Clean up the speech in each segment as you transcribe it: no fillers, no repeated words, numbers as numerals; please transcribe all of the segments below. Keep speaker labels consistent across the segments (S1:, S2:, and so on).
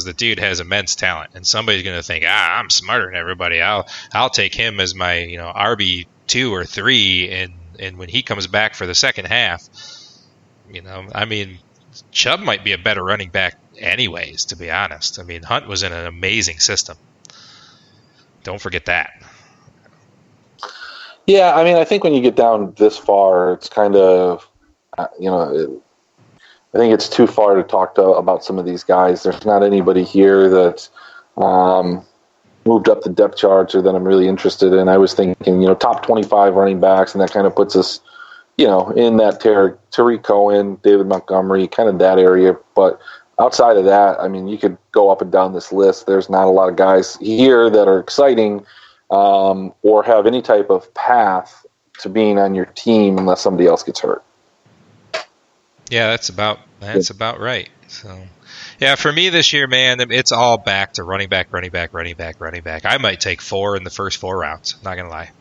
S1: the dude has immense talent, and somebody's going to think, I'm smarter than everybody. I'll take him as my RB2 or 3, and when he comes back for the second half, I mean, Chubb might be a better running back anyways, to be honest. I mean, Hunt was in an amazing system. Don't forget that.
S2: Yeah, I mean, I think when you get down this far, it's kind of, I think it's too far to talk about some of these guys. There's not anybody here that moved up the depth charts or that I'm really interested in. I was thinking, top 25 running backs, and that kind of puts us, in that Tariq Cohen, David Montgomery, kind of that area. But outside of that, I mean, you could go up and down this list. There's not a lot of guys here that are exciting or have any type of path to being on your team unless somebody else gets hurt.
S1: Yeah, that's about right. So, yeah, for me this year, man, it's all back to running back. I might take 4 in the first 4 rounds. Not gonna lie.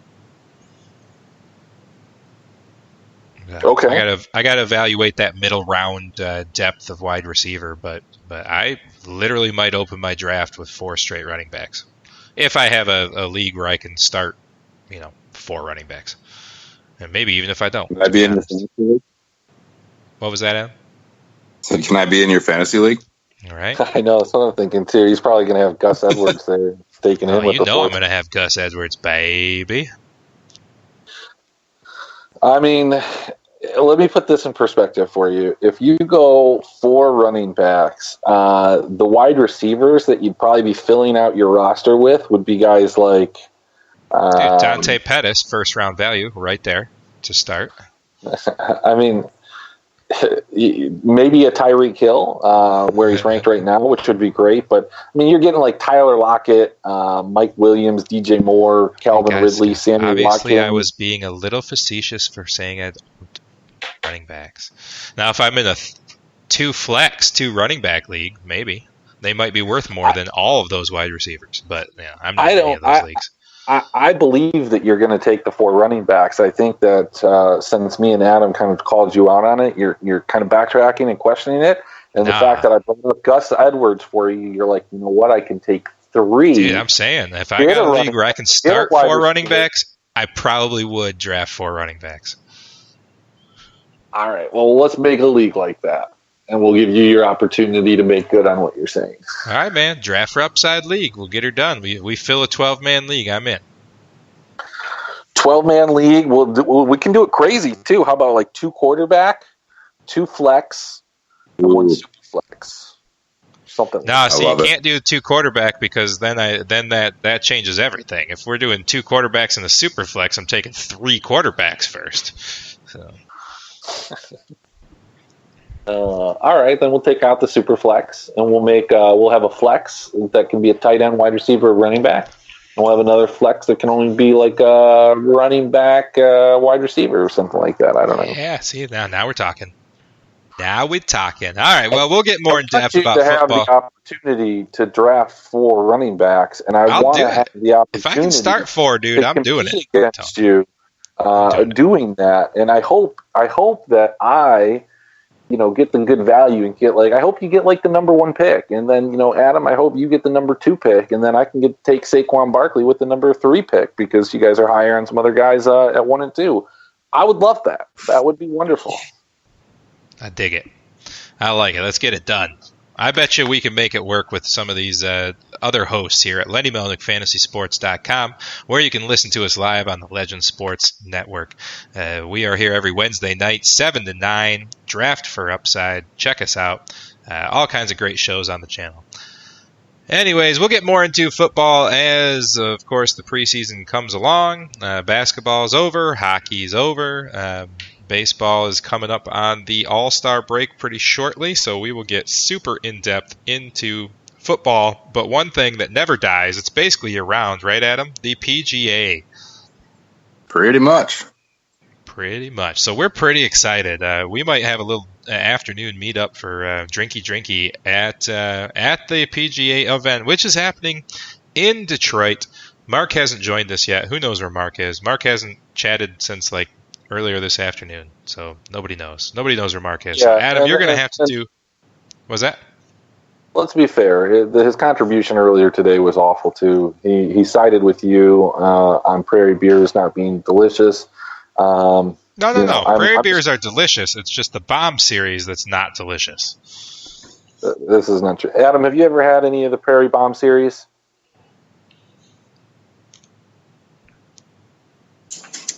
S2: Okay.
S1: I gotta evaluate that middle round depth of wide receiver, but I literally might open my draft with 4 straight running backs if I have a league where I can start, 4 running backs, and maybe even if I don't.
S3: Can I be in the fantasy league?
S1: What was that, Adam?
S3: So can I be in your fantasy league?
S1: All right.
S2: I know, that's what I'm thinking too. He's probably going to have Gus Edwards there taking him.
S1: I'm going to have Gus Edwards, baby.
S2: I mean, let me put this in perspective for you. If you go 4 running backs, the wide receivers that you'd probably be filling out your roster with would be guys like
S1: Dante Pettis, first round value, right there to start.
S2: I mean, maybe a Tyreek Hill, where he's ranked right now, which would be great. But I mean, you're getting like Tyler Lockett, Mike Williams, DJ Moore, Calvin Ridley, Sammy Watkins.
S1: Obviously, I was being a little facetious for saying I don't running backs. Now, if I'm in a 2 running back league, maybe they might be worth more than all of those wide receivers. But I'm not in any of those leagues.
S2: I believe that you're going to take the 4 running backs. I think that since me and Adam kind of called you out on it, you're kind of backtracking and questioning it. And the fact that I brought up Gus Edwards for you, you're like, you know what, I can take 3.
S1: Dude, I'm saying, if I got a league where I can start 4 running backs, I probably would draft 4 running backs.
S2: All right, well, let's make a league like that. And we'll give you your opportunity to make good on what you're saying.
S1: All right, man. Draft for Upside League. We'll get her done. We fill a 12-man league. I'm in.
S2: 12-man league. We can do it crazy, too. How about like 2 quarterback, 2 flex, and 1 super flex? Something.
S1: No, see, you can't do 2 quarterback because then that changes everything. If we're doing 2 quarterbacks and a super flex, I'm taking 3 quarterbacks first. So.
S2: All right, then we'll take out the super flex, and we'll have a flex that can be a tight end, wide receiver, running back, and we'll have another flex that can only be like a running back, wide receiver, or something like that. I don't know.
S1: Yeah, see, now we're talking. Now we're talking. All right, well, we'll get more in depth about
S2: to
S1: football.
S2: Have the opportunity to draft 4 running backs, and I want to have the opportunity.
S1: If I can start 4, dude, I'm doing it
S2: against you. Doing that, and I hope that I get the good value and I hope you get like the number 1 pick, and then Adam, I hope you get the number 2 pick, and then I can take Saquon Barkley with the number 3 pick because you guys are higher on some other guys at 1 and 2. I would love that. That would be wonderful.
S1: I dig it. I like it. Let's get it done. I bet you we can make it work with some of these other hosts here at LennyMelnickFantasySports.com, where you can listen to us live on the Legend Sports Network. We are here every Wednesday night, 7 to 9. Draft for Upside. Check us out. All kinds of great shows on the channel. Anyways, we'll get more into football as, of course, the preseason comes along. Basketball's over. Hockey's over. Baseball is coming up on the All-Star break pretty shortly, so we will get super in-depth into football. But one thing that never dies, it's basically year-round, right, Adam? The PGA.
S3: Pretty much.
S1: Pretty much. So we're pretty excited. We might have a little afternoon meetup for drinky at the PGA event, which is happening in Detroit. Mark hasn't joined us yet. Who knows where Mark is? Mark hasn't chatted since earlier this afternoon, so nobody knows. Nobody knows where Mark is.
S2: Yeah,
S1: Adam, you're going to have to do... What's that?
S2: Let's be fair. His contribution earlier today was awful too. He sided with you on Prairie beers not being delicious.
S1: No. Prairie beers are delicious. It's just the bomb series that's not delicious.
S2: This is not true. Adam, have you ever had any of the Prairie Bomb series?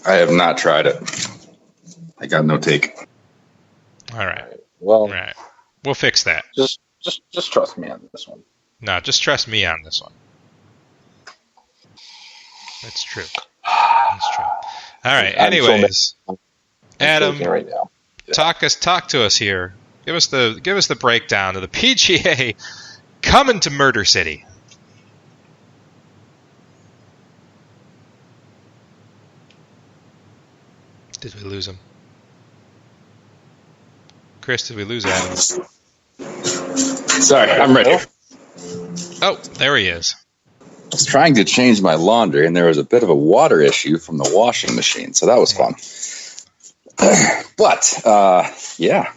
S3: I have not tried it. I got no take.
S1: All right.
S2: Well,
S1: all right. We'll fix that.
S2: Just trust me on this one.
S1: No, just trust me on this one. That's true. That's true. All right. Anyways, Adam,
S2: right now. Yeah.
S1: talk to us here. Give us the breakdown of the PGA coming to Murder City. Did we lose him? Chris, did we lose Adam?
S3: Sorry, I'm ready.
S1: Oh, there he is.
S3: I was trying to change my laundry, and there was a bit of a water issue from the washing machine, so that was fun. But, yeah,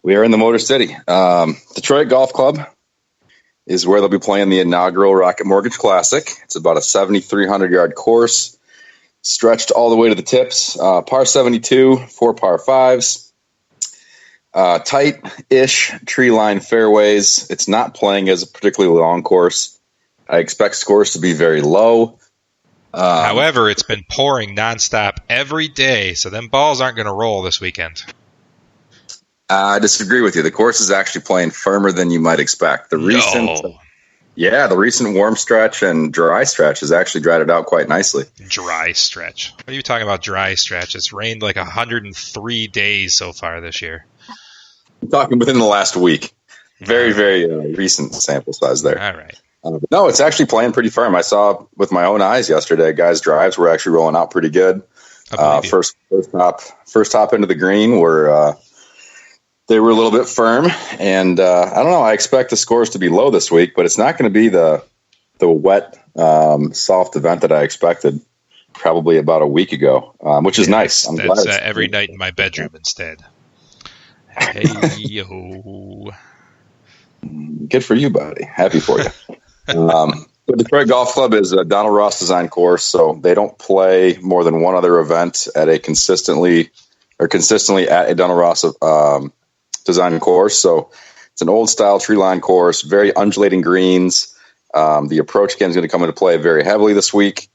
S3: we are in the Motor City. Detroit Golf Club is where they'll be playing the inaugural Rocket Mortgage Classic. It's about a 7,300-yard course, stretched all the way to the tips. Par 72, 4 par 5s. Tight-ish tree-line fairways. It's not playing as a particularly long course. I expect scores to be very low.
S1: However, it's been pouring nonstop every day, so them balls aren't going to roll this weekend.
S3: I disagree with you. The course is actually playing firmer than you might expect. The recent warm stretch and dry stretch has actually dried it out quite nicely.
S1: Dry stretch? What are you talking about dry stretch? It's rained like 103 days so far this year.
S3: I'm talking within the last week. Very, very recent sample size there.
S1: All right.
S3: No, it's actually playing pretty firm. I saw with my own eyes yesterday, guys' drives were actually rolling out pretty good. First hop into the green were they were a little bit firm, and I don't know. I expect the scores to be low this week, but it's not going to be the wet, soft event that I expected probably about a week ago, which is nice. I'm
S1: that's
S3: glad
S1: every night in my bedroom instead. Hey yo.
S3: Good for you, buddy. Happy for you. The Detroit Golf Club is a Donald Ross design course, so they don't play more than one other event at a consistently at a Donald Ross design course. So it's an old style tree line course, very undulating greens. The approach game is going to come into play very heavily this week.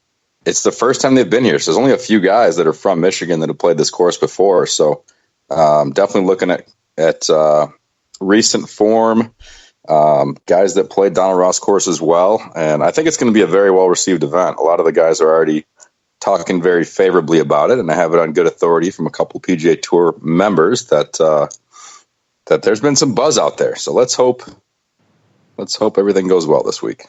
S3: It's the first time they've been here, so there's only a few guys that are from Michigan that have played this course before. So definitely looking at recent form. Guys that played Donald Ross course as well, and I think it's going to be a very well received event. A lot of the guys are already talking very favorably about it, and I have it on good authority from a couple PGA Tour members that there's been some buzz out there. So let's hope everything goes well this week.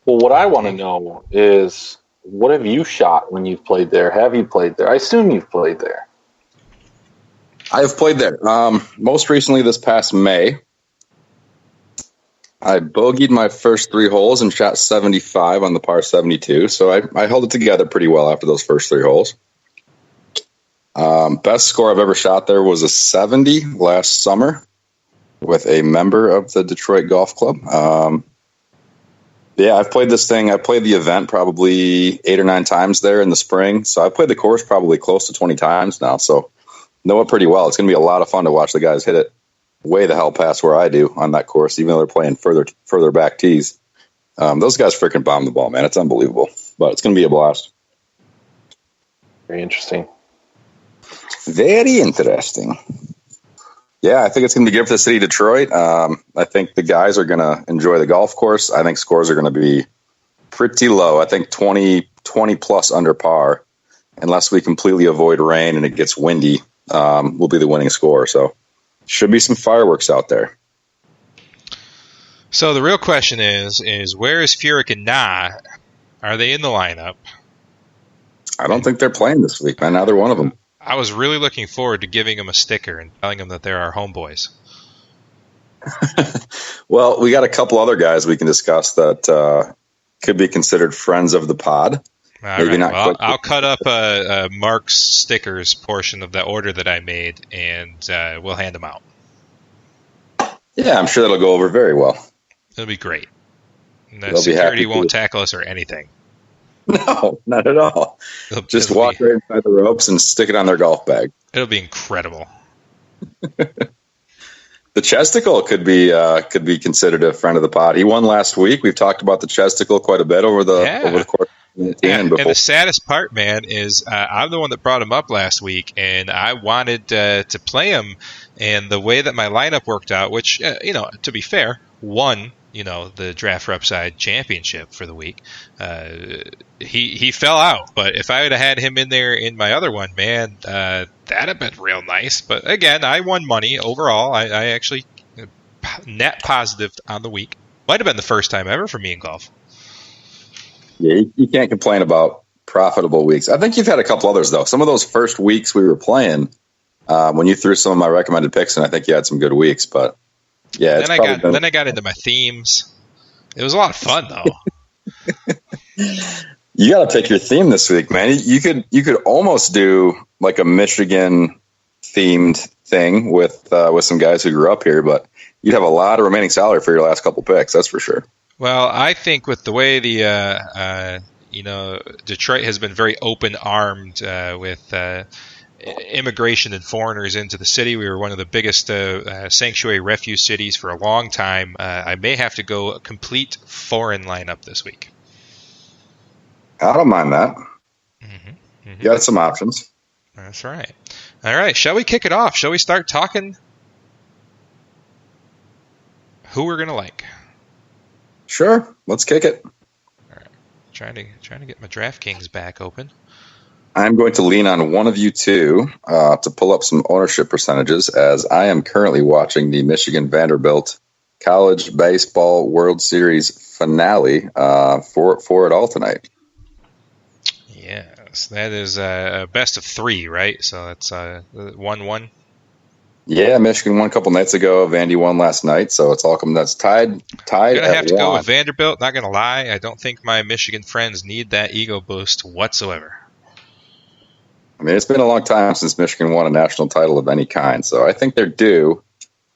S2: Well, what I want to know is, what have you shot when you've played there? Have you played there? I assume you've played there.
S3: I have played there. Most recently this past May. I bogeyed my first 3 holes and shot 75 on the par 72. So I held it together pretty well after those first 3 holes. Best score I've ever shot there was a 70 last summer with a member of the Detroit Golf Club. I've played this thing. I played the event probably 8 or 9 times there in the spring. So I played the course probably close to 20 times now. So know it pretty well. It's going to be a lot of fun to watch the guys hit it way the hell past where I do on that course, even though they're playing further back tees. Those guys freaking bomb the ball, man. It's unbelievable. But it's going to be a blast.
S2: Very interesting.
S3: Very interesting. Yeah, I think it's going to be good for the city of Detroit. I think the guys are going to enjoy the golf course. I think scores are going to be pretty low. I think 20 plus under par, unless we completely avoid rain and it gets windy, will be the winning score. So should be some fireworks out there.
S1: So the real question is where is Furyk and Na? Are they in the lineup?
S3: I don't think they're playing this week, man. Neither one of them.
S1: I was really looking forward to giving them a sticker and telling them that they're our homeboys.
S3: Well, we got a couple other guys we can discuss that could be considered friends of the pod.
S1: Maybe right. Not. Well, I'll cut up Mark's stickers portion of the order that I made, and we'll hand them out.
S3: Yeah, I'm sure that'll go over very well.
S1: It'll be great. The
S3: They'll
S1: security won't tackle us or anything.
S3: No, not at all. Just walk right inside the ropes and stick it on their golf bag.
S1: It'll be incredible.
S3: The Chesticle could be considered a friend of the pod. He won last week. We've talked about the Chesticle quite a bit over the course.
S1: And the saddest part, man, is I'm the one that brought him up last week, and I wanted to play him. And the way that my lineup worked out, which to be fair, won the Draft Upside Championship for the week. He fell out, but if I would have had him in there in my other one, man, that'd have been real nice. But again, I won money overall. I actually net positive on the week. Might have been the first time ever for me in golf.
S3: Yeah, you can't complain about profitable weeks. I think you've had a couple others though. Some of those first weeks we were playing, when you threw some of my recommended picks, and I think you had some good weeks, but. Yeah,
S1: then I got into my themes. It was a lot of fun, though.
S3: You got to pick your theme this week, man. You could almost do like a Michigan themed thing with some guys who grew up here, but you'd have a lot of remaining salary for your last couple picks. That's for sure.
S1: Well, I think with the way the Detroit has been very open armed with. Immigration and foreigners into the city. We were one of the biggest sanctuary refuge cities for a long time. I may have to go a complete foreign lineup this week.
S3: I don't mind that. Mm-hmm. You got some options.
S1: That's right. All right. Shall we kick it off? Shall we start talking who we're going to like?
S3: Sure. Let's kick it.
S1: All right. Trying to get my DraftKings back open.
S3: I'm going to lean on one of you two to pull up some ownership percentages, as I am currently watching the Michigan Vanderbilt College Baseball World Series finale for it all tonight.
S1: Yes, that is a best of three, right? So that's 1-1.
S3: Yeah, Michigan won a couple nights ago. Vandy won last night, so it's all coming. That's tied.
S1: I'm gonna have to
S3: go
S1: with Vanderbilt. Not gonna lie, I don't think my Michigan friends need that ego boost whatsoever.
S3: I mean, it's been a long time since Michigan won a national title of any kind, so I think they're due.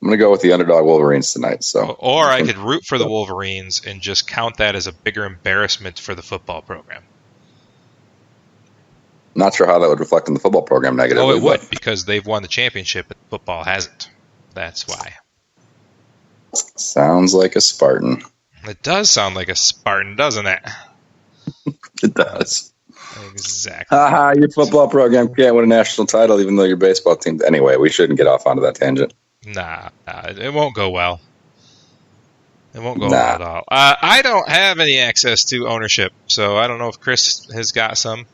S3: I'm going to go with the underdog Wolverines tonight. So,
S1: or I could root for the Wolverines and just count that as a bigger embarrassment for the football program.
S3: Not sure how that would reflect on the football program negatively.
S1: Oh, it would, because they've won the championship, but football hasn't. That's why.
S3: Sounds like a Spartan.
S1: It does sound like a Spartan, doesn't it?
S3: It does.
S1: Exactly.
S3: Your football program can't win a national title, even though your baseball team. Anyway, we shouldn't get off onto that tangent.
S1: Nah, it won't go well. It won't go well at all. I don't have any access to ownership, so I don't know if Chris has got some.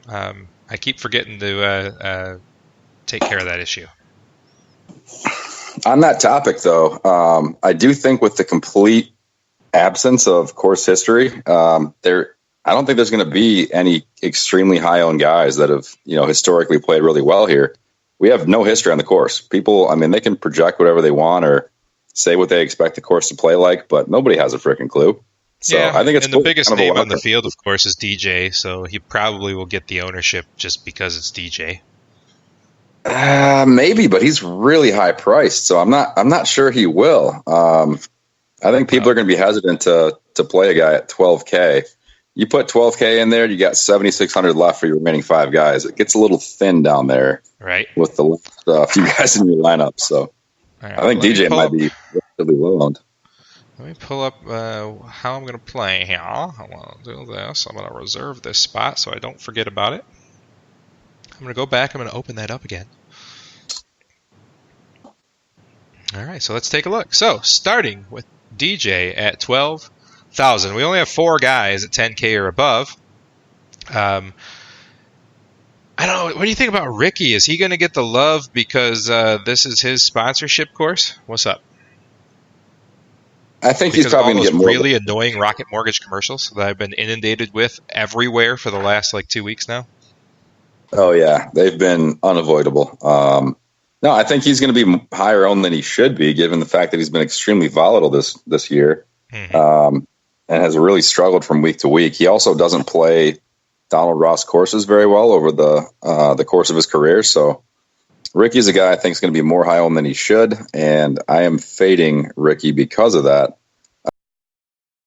S1: I keep forgetting to take care of that issue.
S3: On that topic, though, I do think with the complete absence of course history, I don't think there's going to be any extremely high-owned guys that have, historically played really well here. We have no history on the course. People, I mean, they can project whatever they want or say what they expect the course to play like, but nobody has a freaking clue. So
S1: yeah,
S3: I think it's
S1: and the biggest name on the field, of course, is DJ. So he probably will get the ownership just because it's DJ.
S3: Maybe, but he's really high priced, so I'm not sure he will. I think people are going to be hesitant to play a guy at $12K. You put $12K in there, you got $7,600 left for your remaining five guys. It gets a little thin down there,
S1: right?
S3: With the few guys in your lineup. So right, I think DJ might be relatively low owned.
S1: Let me pull up how I'm going to play here. I want to do this. I'm going to reserve this spot so I don't forget about it. I'm going to go back. I'm going to open that up again. All right, so let's take a look. So starting with DJ at 12,000. We only have four guys at 10K or above. I don't know. What do you think about Ricky? Is he going to get the love because this is his sponsorship course? What's up?
S3: I think he's probably going to get more
S1: really annoying Rocket Mortgage commercials that I've been inundated with everywhere for the last 2 weeks now. Oh
S3: yeah, they've been unavoidable. No, I think he's going to be higher owned than he should be, given the fact that he's been extremely volatile this year, and has really struggled from week to week. He also doesn't play Donald Ross courses very well over the course of his career, so Ricky's a guy I think is going to be more high owned than he should, and I am fading Ricky because of that.